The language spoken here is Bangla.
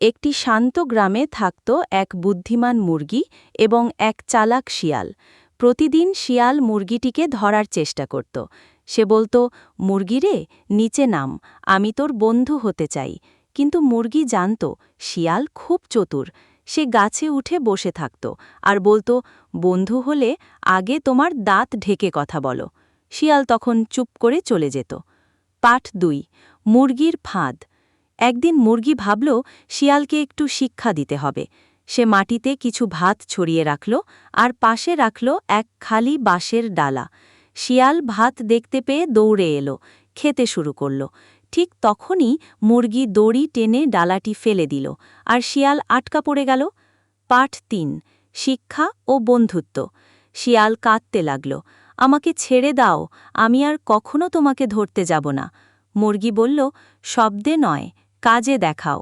একটি শান্ত গ্রামে থাকত এক বুদ্ধিমান মুরগি এবং এক চালাক শিয়াল। প্রতিদিন শিয়াল মুরগিটিকে ধরার চেষ্টা করত। সে বলতো, মুরগিরে, নিচে নাম, আমি তোর বন্ধু হতে চাই। কিন্তু মুরগি জানত শিয়াল খুব চতুর। সে গাছে উঠে বসে থাকত আর বলতো, বন্ধু হলে আগে তোমার দাঁত ঢেকে কথা বলো। শিয়াল তখন চুপ করে চলে যেত। পাঠ ২, মুরগির ফাঁদ। একদিন মুরগি ভাবল শিয়ালকে একটু শিক্ষা দিতে হবে। সে মাটিতে কিছু ভাত ছড়িয়ে রাখল আর পাশে রাখল এক খালি বাঁশের ডালা। শিয়াল ভাত দেখতে পেয়ে দৌড়ে এলো, খেতে শুরু করল। ঠিক তখনই মুরগি দড়ি টেনে ডালাটি ফেলে দিল আর শিয়াল আটকা পড়ে গেল। পাঠ ৩, শিক্ষা ও বন্ধুত্ব। শিয়াল কাঁদতে লাগল, আমাকে ছেড়ে দাও, আমি আর কখনো তোমাকে ধরতে যাব না। মুরগি বলল, শব্দে নয়, কাজে দেখাও।